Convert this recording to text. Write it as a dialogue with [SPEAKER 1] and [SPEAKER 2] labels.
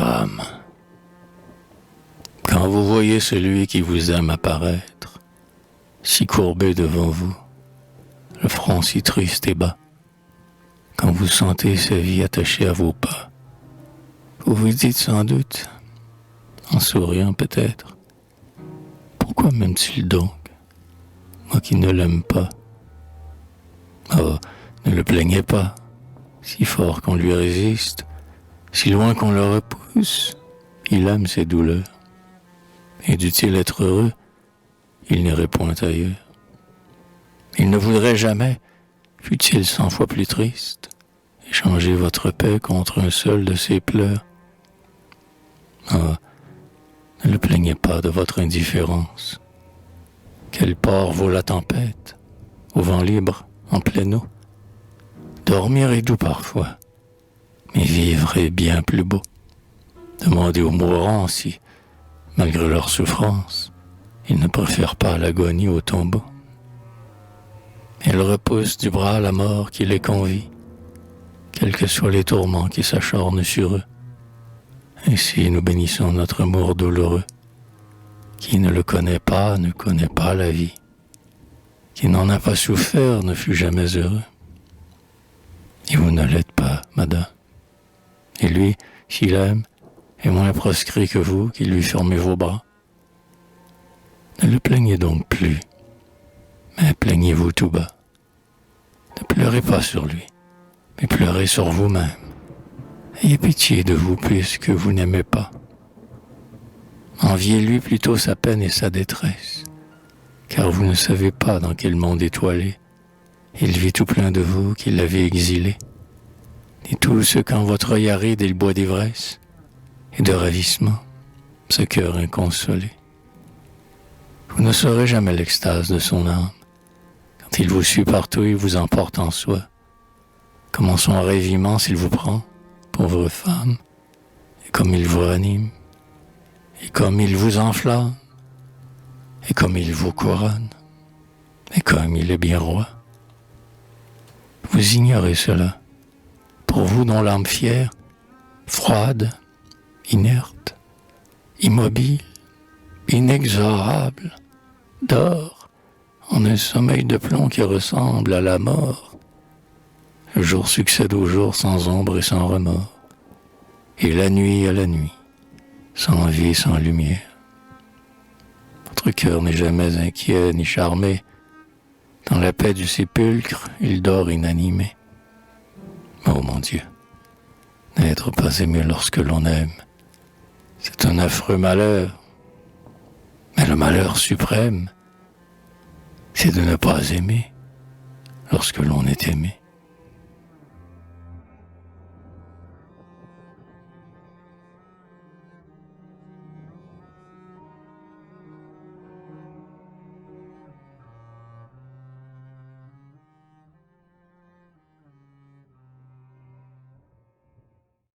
[SPEAKER 1] femme. Quand vous voyez celui qui vous aime apparaître, si courbé devant vous, le front si triste et bas, quand vous sentez sa vie attachée à vos pas, vous vous dites sans doute, en souriant peut-être, pourquoi m'aime-t-il donc, moi qui ne l'aime pas? Oh, ne le plaignez pas, si fort qu'on lui résiste, si loin qu'on le repousse, il aime ses douleurs. Et dût-il être heureux, il n'irait point ailleurs. Il ne voudrait jamais, fût-il 100 fois plus triste, échanger votre paix contre un seul de ses pleurs. Ah, ne le plaignez pas de votre indifférence. Quel port vaut la tempête, au vent libre, en pleine eau? Dormir est doux parfois, mais vivre est bien plus beau. Demandez aux mourants si, malgré leur souffrance, ils ne préfèrent pas l'agonie au tombeau. Ils repoussent du bras la mort qui les convie, quels que soient les tourments qui s'acharnent sur eux. Ainsi nous bénissons notre amour douloureux. Qui ne le connaît pas ne connaît pas la vie. Qui n'en a pas souffert ne fut jamais heureux. Et vous ne l'êtes pas, madame. Et lui, s'il aime, est moins proscrit que vous qui lui fermez vos bras. Ne le plaignez donc plus, mais plaignez-vous tout bas. Ne pleurez pas sur lui, mais pleurez sur vous-même. Ayez pitié de vous puisque vous n'aimez pas. Enviez-lui plutôt sa peine et sa détresse, car vous ne savez pas dans quel monde étoilé il vit tout plein de vous qui l'avez exilé, et tout ce qu'en votre œil aride il boit d'ivresse et de ravissement, ce cœur inconsolé. Vous ne saurez jamais l'extase de son âme, quand il vous suit partout et vous emporte en soi, comme en son raviement s'il vous prend, pauvre femme, et comme il vous ranime, et comme il vous enflamme, et comme il vous couronne, et comme il est bien roi. Vous ignorez cela, pour vous dont l'âme fière, froide, inerte, immobile, inexorable, dort en un sommeil de plomb qui ressemble à la mort. Le jour succède au jour sans ombre et sans remords, et la nuit à la nuit, sans vie, sans lumière. Votre cœur n'est jamais inquiet ni charmé. Dans la paix du sépulcre, il dort inanimé. Oh mon Dieu, n'être pas aimé lorsque l'on aime, c'est un affreux malheur. Mais le malheur suprême, c'est de ne pas aimer lorsque l'on est aimé.